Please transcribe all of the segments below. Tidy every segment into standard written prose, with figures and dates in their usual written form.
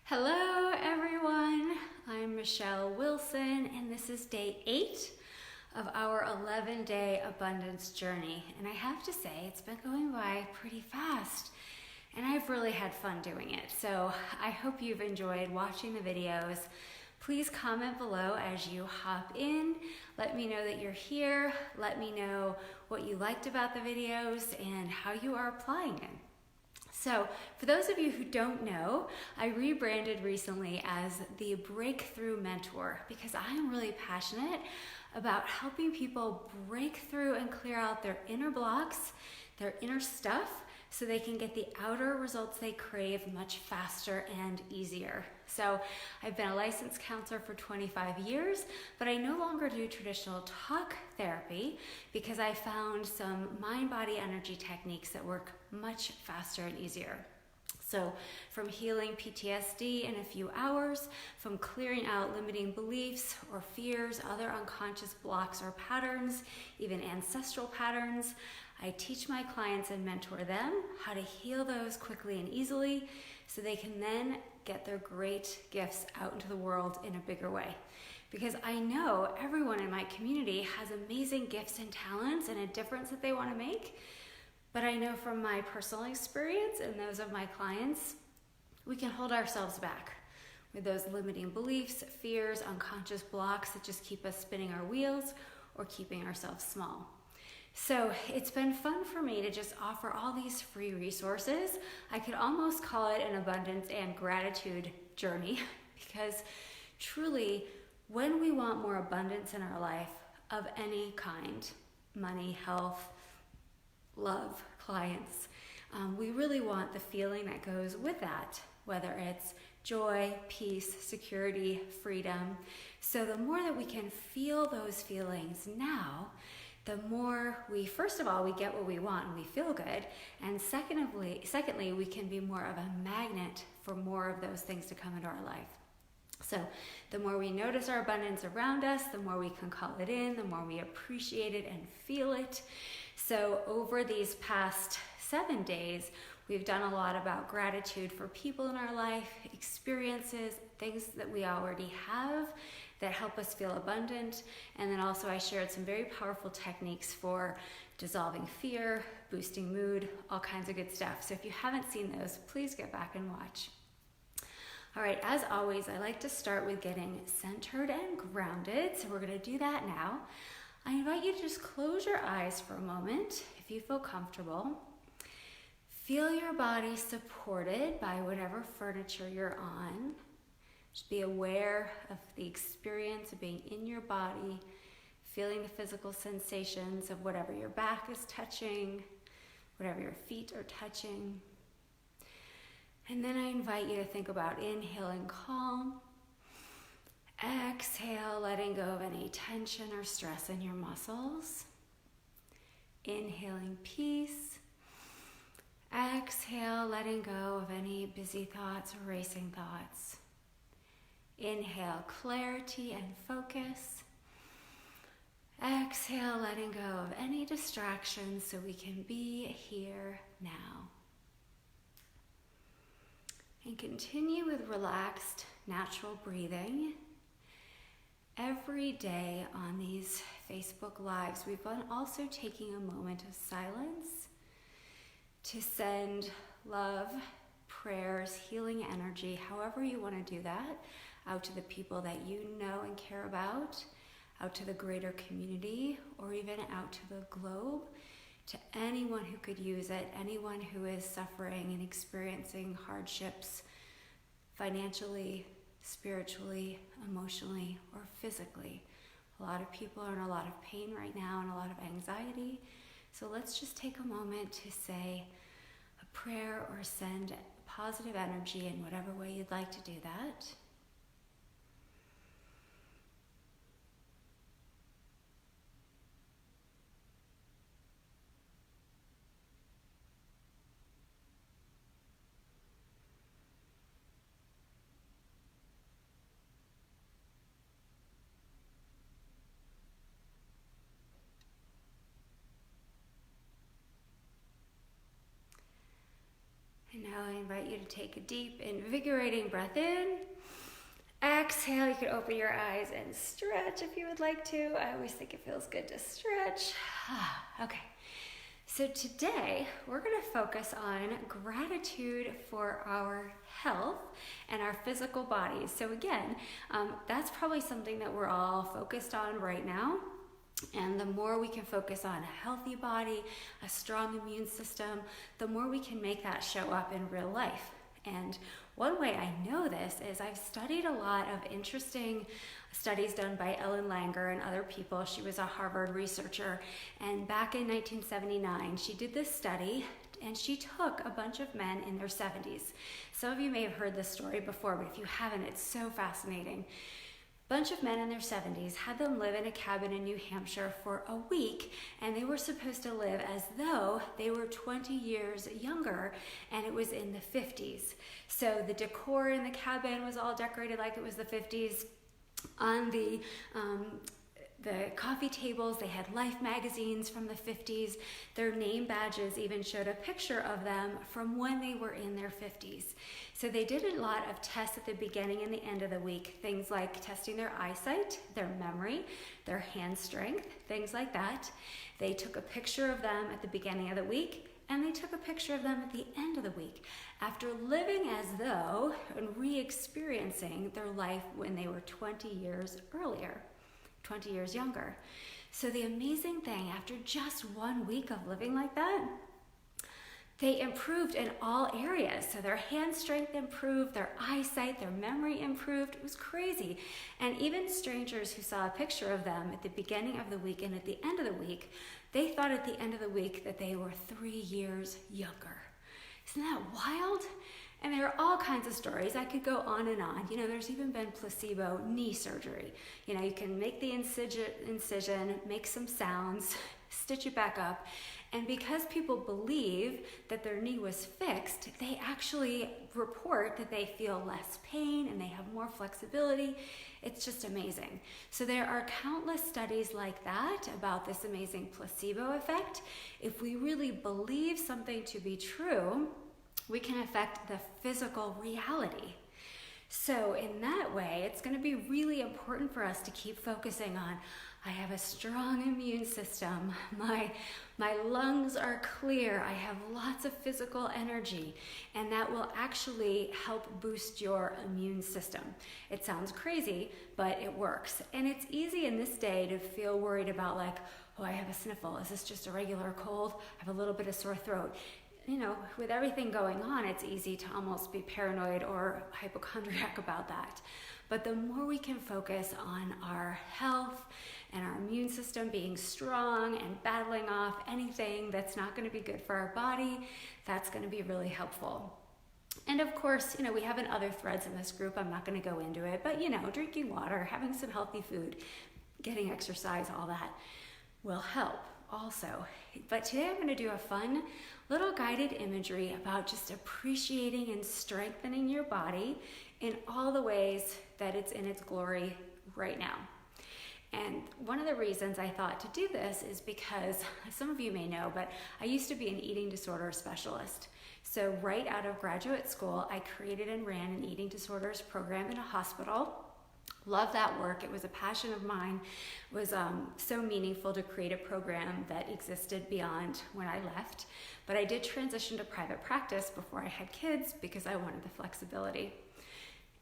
Hello everyone, I'm Michelle Wilson and this is day 8 of our 11-day abundance journey. And I have to say, it's been going by pretty fast and I've really had fun doing it. So I hope you've enjoyed watching the videos. Please comment below as you hop in. Let me know that you're here. Let me know what you liked about the videos and how you are applying it. So for those of you who don't know, I rebranded recently as the Breakthrough Mentor because I am really passionate about helping people break through and clear out their inner blocks, their inner stuff, so they can get the outer results they crave much faster and easier. So I've been a licensed counselor for 25 years, but I no longer do traditional talk therapy because I found some mind-body energy techniques that work much faster and easier. So from healing PTSD in a few hours, from clearing out limiting beliefs or fears, other unconscious blocks or patterns, even ancestral patterns, I teach my clients and mentor them how to heal those quickly and easily so they can then get their great gifts out into the world in a bigger way. Because I know everyone in my community has amazing gifts and talents and a difference that they want to make. But I know from my personal experience and those of my clients, we can hold ourselves back with those limiting beliefs, fears, unconscious blocks that just keep us spinning our wheels or keeping ourselves small. So it's been fun for me to just offer all these free resources. I could almost call it an abundance and gratitude journey because truly when we want more abundance in our life of any kind, money, health, love, clients, we really want the feeling that goes with that, whether it's joy, peace, security, freedom. So the more that we can feel those feelings now, the more first of all, we get what we want and we feel good. And secondly, we can be more of a magnet for more of those things to come into our life. So the more we notice our abundance around us, the more we can call it in, the more we appreciate it and feel it. So over these past 7 days, we've done a lot about gratitude for people in our life, experiences, things that we already have that help us feel abundant. And then also I shared some very powerful techniques for dissolving fear, boosting mood, all kinds of good stuff. So if you haven't seen those, please get back and watch. All right, as always, I like to start with getting centered and grounded. So we're gonna do that now. I invite you to just close your eyes for a moment if you feel comfortable. Feel your body supported by whatever furniture you're on. Just be aware of the experience of being in your body, feeling the physical sensations of whatever your back is touching, whatever your feet are touching. And then I invite you to think about inhaling calm, exhale, letting go of any tension or stress in your muscles, inhaling peace, exhale, letting go of any busy thoughts or racing thoughts. Inhale, clarity and focus. Exhale, letting go of any distractions so we can be here now. And continue with relaxed, natural breathing. Every day on these Facebook Lives, we've been also taking a moment of silence to send love, prayers, healing energy, however you want to do that, out to the people that you know and care about, out to the greater community, or even out to the globe, to anyone who could use it, anyone who is suffering and experiencing hardships financially, spiritually, emotionally, or physically. A lot of people are in a lot of pain right now and a lot of anxiety. So let's just take a moment to say a prayer or send positive energy in whatever way you'd like to do that. And now I invite you to to take a deep, invigorating breath in. Exhale, you can open your eyes and stretch if you would like to. I always think it feels good to stretch. Okay, so today we're going to focus on gratitude for our health and our physical bodies. So again, that's probably something that we're all focused on right now. And the more we can focus on a healthy body, a strong immune system, the more we can make that show up in real life. And one way I know this is I've studied a lot of interesting studies done by Ellen Langer and other people. She was a Harvard researcher, and back in 1979, she did this study, and she took a bunch of men in their 70s. Some of you may have heard this story before, but if you haven't, it's so fascinating. Bunch of men in their 70s, had them live in a cabin in New Hampshire for a week, and they were supposed to live as though they were 20 years younger, and it was in the 50s. So the decor in the cabin was all decorated like it was the 50s. On the coffee tables, they had Life magazines from the 50s. Their name badges even showed a picture of them from when they were in their 50s. So they did a lot of tests at the beginning and the end of the week, things like testing their eyesight, their memory, their hand strength, things like that. They took a picture of them at the beginning of the week, and they took a picture of them at the end of the week, after living as though and re-experiencing their life when they were 20 years earlier. 20 years younger. So the amazing thing, after just 1 week of living like that, they improved in all areas. So their hand strength improved, their eyesight, their memory improved. It was crazy. And even strangers who saw a picture of them at the beginning of the week and at the end of the week, they thought at the end of the week that they were 3 years younger. Isn't that wild? And there are all kinds of stories. I could go on and on. You know, there's even been placebo knee surgery. You know, you can make the incision, make some sounds, stitch it back up. And because people believe that their knee was fixed, they actually report that they feel less pain and they have more flexibility. It's just amazing. So there are countless studies like that about this amazing placebo effect. If we really believe something to be true, we can affect the physical reality. So in that way, it's going to be really important for us to keep focusing on, I have a strong immune system, my lungs are clear, I have lots of physical energy, and that will actually help boost your immune system. It sounds crazy, but it works. And it's easy in this day to feel worried about like, oh, I have a sniffle. Is this just a regular cold? I have a little bit of sore throat. You know, with everything going on, it's easy to almost be paranoid or hypochondriac about that. But the more we can focus on our health and our immune system being strong and battling off anything that's not going to be good for our body, that's going to be really helpful. And of course, you know, we have other threads in this group. I'm not going to go into it, but you know, drinking water, having some healthy food, getting exercise, all that will help also. But today I'm going to do a fun little guided imagery about just appreciating and strengthening your body in all the ways that it's in its glory right now. And one of the reasons I thought to do this is because some of you may know, but I used to be an eating disorder specialist. So right out of graduate school, I created and ran an eating disorders program in a hospital. Love that work. It was a passion of mine. It was so meaningful to create a program that existed beyond when I left. But I did transition to private practice before I had kids because I wanted the flexibility.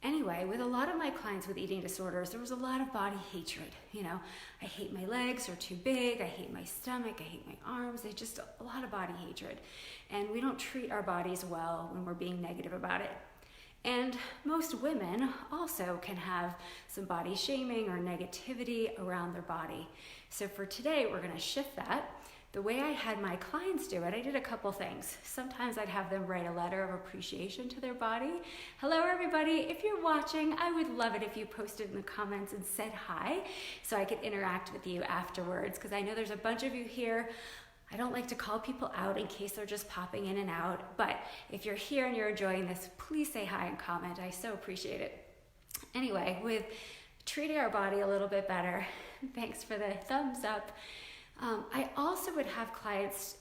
Anyway, with a lot of my clients with eating disorders, there was a lot of body hatred. You know, I hate my legs, they're too big. I hate my stomach. I hate my arms. They just a lot of body hatred. And we don't treat our bodies well when we're being negative about it. And most women also can have some body shaming or negativity around their body. So for today, we're going to shift that. The way I had my clients do it, I did a couple things. Sometimes I'd have them write a letter of appreciation to their body. Hello, everybody. If you're watching, I would love it if you posted in the comments and said hi so I could interact with you afterwards, because I know there's a bunch of you here. I don't like to call people out in case they're just popping in and out, but if you're here and you're enjoying this, please say hi and comment. I so appreciate it. Anyway, with treating our body a little bit better, thanks for the thumbs up. I also would have clients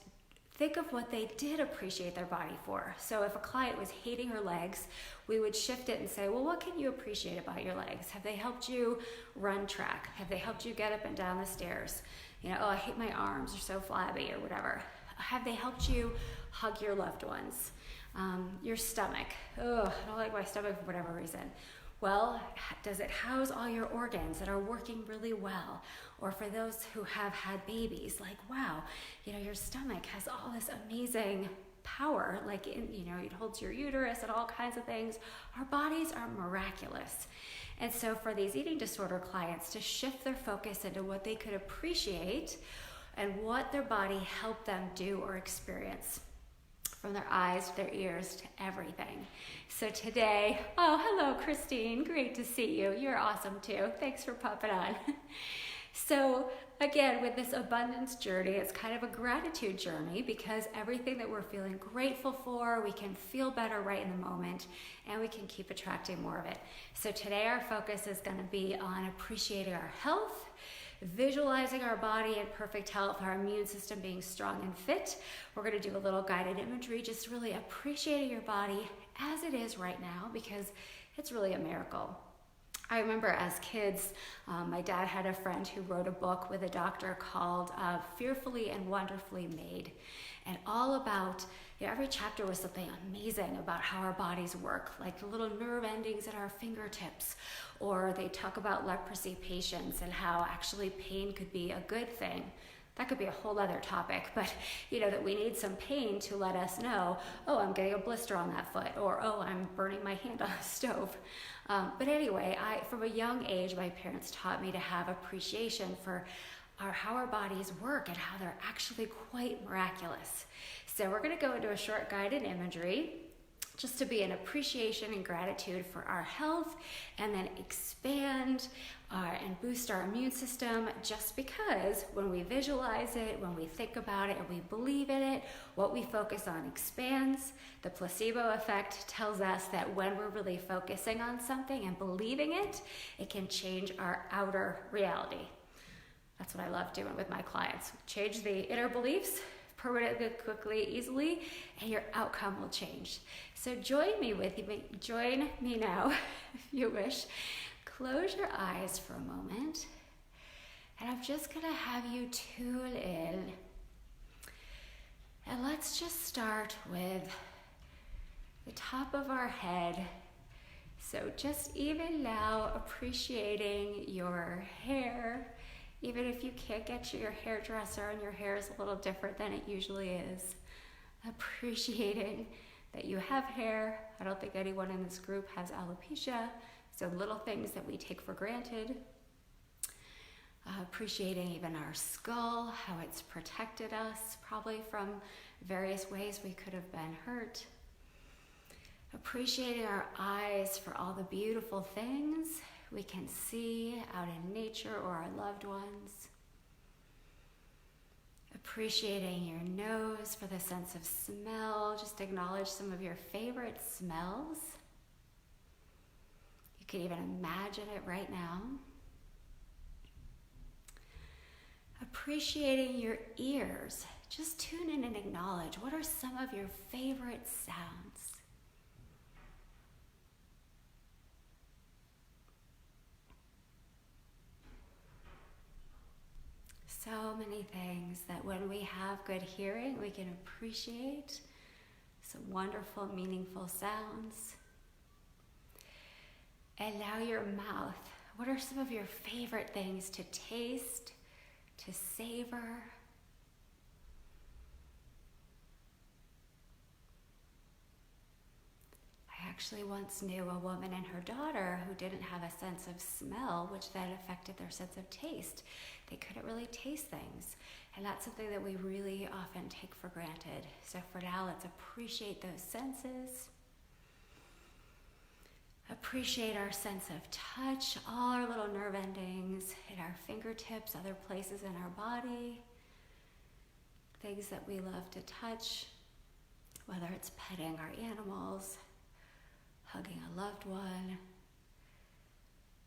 think of what they did appreciate their body for. So if a client was hating her legs, we would shift it and say, well, what can you appreciate about your legs? Have they helped you run track? Have they helped you get up and down the stairs? You know, oh, I hate my arms, they're so flabby or whatever. Have they helped you hug your loved ones? Your stomach, oh, I don't like my stomach for whatever reason. Well, does it house all your organs that are working really well? Or for those who have had babies, like, wow, you know, your stomach has all this amazing power, like, you know, it holds your uterus and all kinds of things. Our bodies are miraculous. And so for these eating disorder clients to shift their focus into what they could appreciate and what their body helped them do or experience, from their eyes to their ears to everything. So today, oh, hello, Christine. Great to see you. You're awesome too. Thanks for popping on. So again, with this abundance journey, it's kind of a gratitude journey because everything that we're feeling grateful for, we can feel better right in the moment and we can keep attracting more of it. So today our focus is going to be on appreciating our health, visualizing our body in perfect health, our immune system being strong and fit. We're going to do a little guided imagery, just really appreciating your body as it is right now because it's really a miracle. I remember as kids, my dad had a friend who wrote a book with a doctor called Fearfully and Wonderfully Made, and all about, you know, every chapter was something amazing about how our bodies work, like the little nerve endings at our fingertips, or they talk about leprosy patients and how actually pain could be a good thing. That could be a whole other topic, but you know, that we need some pain to let us know, oh, I'm getting a blister on that foot, or oh, I'm burning my hand on the stove. But anyway, from a young age, my parents taught me to have appreciation for how our bodies work and how they're actually quite miraculous. So we're going to go into a short guided imagery just to be an appreciation and gratitude for our health, and then expand and boost our immune system, just because when we visualize it, when we think about it, and we believe in it, what we focus on expands. The placebo effect tells us that when we're really focusing on something and believing it, it can change our outer reality. That's what I love doing with my clients. Change the inner beliefs permanently, quickly, easily, and your outcome will change. So join me now, if you wish. Close your eyes for a moment, and I'm just gonna have you tune in. And let's just start with the top of our head. So just even now, appreciating your hair. Even if you can't get to your hairdresser and your hair is a little different than it usually is. Appreciating that you have hair. I don't think anyone in this group has alopecia, so little things that we take for granted. Appreciating even our skull, how it's protected us, probably from various ways we could have been hurt. Appreciating our eyes for all the beautiful things we can see out in nature or our loved ones. Appreciating your nose for the sense of smell. Just acknowledge some of your favorite smells. You can even imagine it right now. Appreciating your ears. Just tune in and acknowledge, what are some of your favorite sounds? So many things that when we have good hearing, we can appreciate some wonderful, meaningful sounds. And now your mouth. What are some of your favorite things to taste, to savor? I actually once knew a woman and her daughter who didn't have a sense of smell, which then affected their sense of taste. They couldn't really taste things. And that's something that we really often take for granted. So for now, let's appreciate those senses. Appreciate our sense of touch, all our little nerve endings in our fingertips, other places in our body. Things that we love to touch, whether it's petting our animals, hugging a loved one,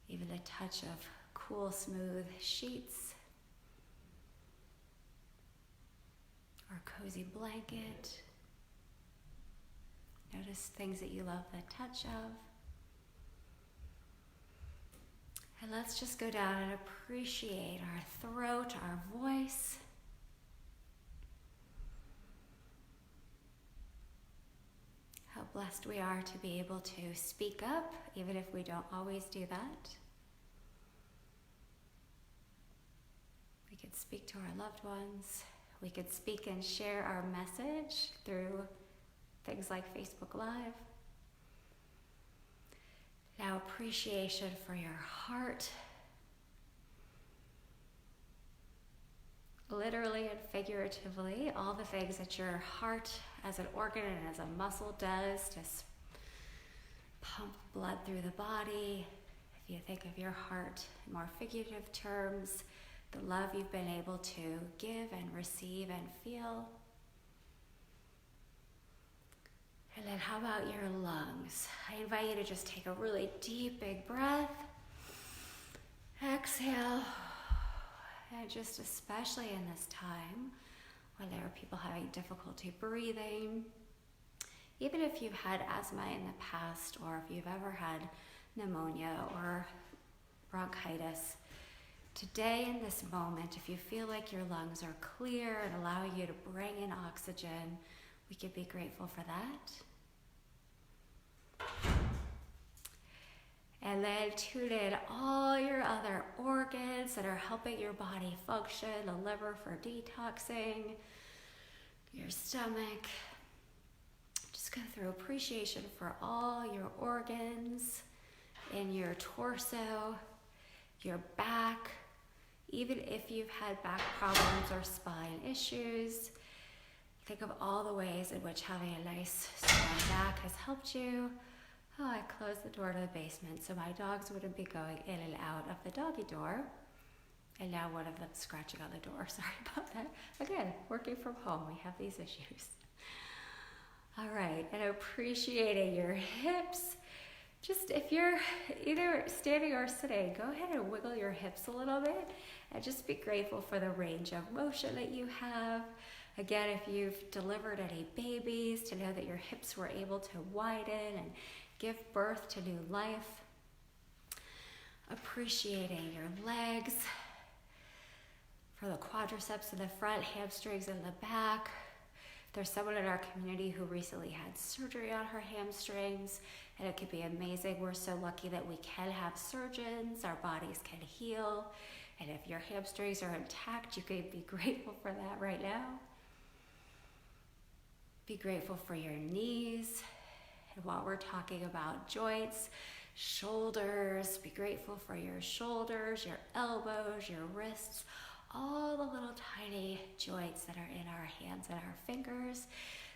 even the touch of cool, smooth sheets, or cozy blanket. Notice things that you love the touch of. And let's just go down and appreciate our throat, our voice. How blessed we are to be able to speak up, even if we don't always do that. We could speak to our loved ones. We could speak and share our message through things like Facebook Live. Now, appreciation for your heart. Literally and figuratively, all the things that your heart as an organ and as a muscle does to pump blood through the body. If you think of your heart in more figurative terms, the love you've been able to give and receive and feel. And then how about your lungs? I invite you to just take a really deep, big breath. Exhale. And just especially in this time when there are people having difficulty breathing, even if you've had asthma in the past or if you've ever had pneumonia or bronchitis, today in this moment, if you feel like your lungs are clear and allowing you to bring in oxygen, we could be grateful for that. And then tune in all your other organs that are helping your body function, the liver for detoxing, your stomach. Just go through appreciation for all your organs in your torso, your back. Even if you've had back problems or spine issues, think of all the ways in which having a nice strong back has helped you. Oh, I closed the door to the basement so my dogs wouldn't be going in and out of the doggy door. And now one of them's scratching on the door. Sorry about that. Again, working from home, we have these issues. All right, and appreciating your hips. Just if you're either standing or sitting, go ahead and wiggle your hips a little bit and just be grateful for the range of motion that you have. Again, if you've delivered any babies, to know that your hips were able to widen and give birth to new life. Appreciating your legs, for the quadriceps in the front, hamstrings in the back. There's someone in our community who recently had surgery on her hamstrings, and it could be amazing. We're so lucky that we can have surgeons, our bodies can heal, and if your hamstrings are intact, you could be grateful for that right now. Be grateful for your knees. And while we're talking about joints, shoulders, be grateful for your shoulders, your elbows, your wrists, all the little tiny joints that are in our hands and our fingers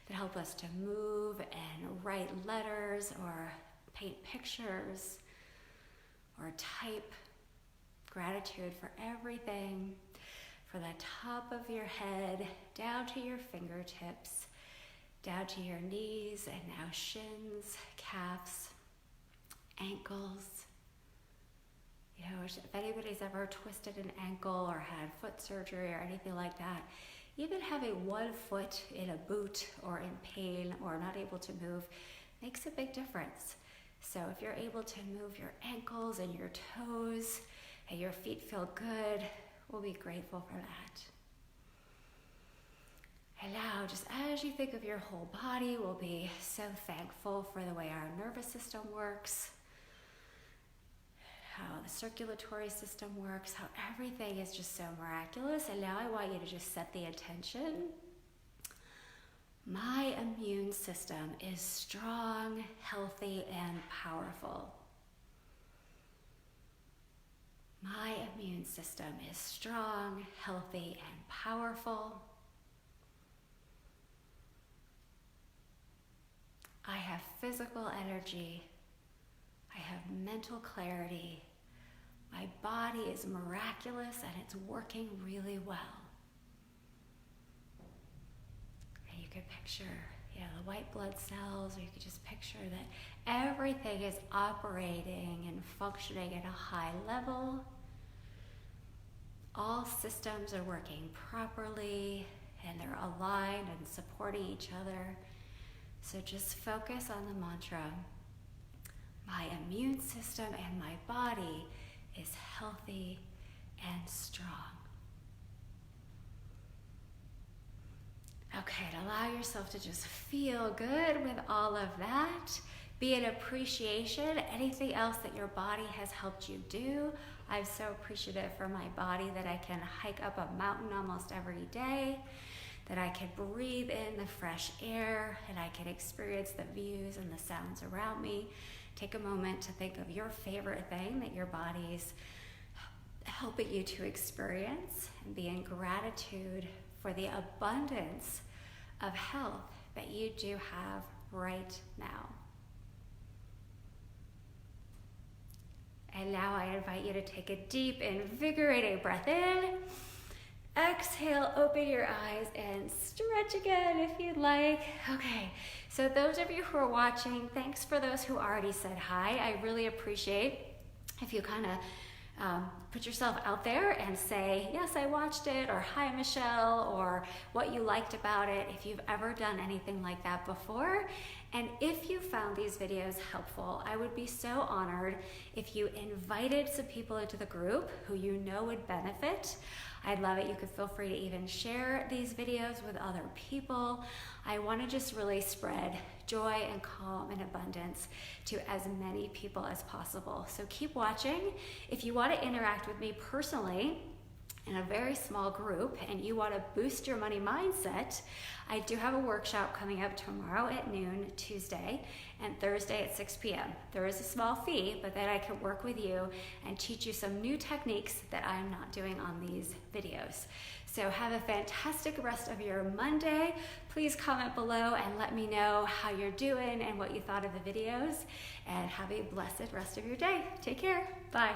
that help us to move and write letters or paint pictures or type. Gratitude for everything, from the top of your head down to your fingertips, down to your knees, and now shins, calves, ankles. You know, if anybody's ever twisted an ankle or had foot surgery or anything like that, even having one foot in a boot or in pain or not able to move makes a big difference. So if you're able to move your ankles and your toes and your feet feel good, we'll be grateful for that. And now, just as you think of your whole body, we'll be so thankful for the way our nervous system works, how the circulatory system works, how everything is just so miraculous. And now I want you to just set the intention. My immune system is strong, healthy, and powerful. My immune system is strong, healthy, and powerful. I have physical energy. I have mental clarity. My body is miraculous and it's working really well. And you could picture, the white blood cells, or you could just picture that everything is operating and functioning at a high level. All systems are working properly, and they're aligned and supporting each other. So just focus on the mantra. My immune system and my body is healthy and strong. Okay, and allow yourself to just feel good with all of that. Be an appreciation. Anything else that your body has helped you do. I'm so appreciative for my body that I can hike up a mountain almost every day, that I can breathe in the fresh air, and I can experience the views and the sounds around me. Take a moment to think of your favorite thing that your body's helping you to experience, and be in gratitude for the abundance of health that you do have right now. And now I invite you to take a deep, invigorating breath in. Exhale, open your eyes and stretch again if you'd like. Okay, so those of you who are watching, thanks for those who already said hi. I really appreciate if you kind of put yourself out there and say, yes, I watched it, or hi, Michelle, or what you liked about it, if you've ever done anything like that before. And if you found these videos helpful, I would be so honored if you invited some people into the group who you know would benefit. I'd love it. You could feel free to even share these videos with other people. I want to just really spread joy and calm and abundance to as many people as possible. So keep watching. If you want to interact with me personally in a very small group and you want to boost your money mindset, I do have a workshop coming up tomorrow at noon, Tuesday, and Thursday at 6 p.m. There is a small fee, but then I can work with you and teach you some new techniques that I'm not doing on these videos. So have a fantastic rest of your Monday. Please comment below and let me know how you're doing and what you thought of the videos, and have a blessed rest of your day. Take care. Bye.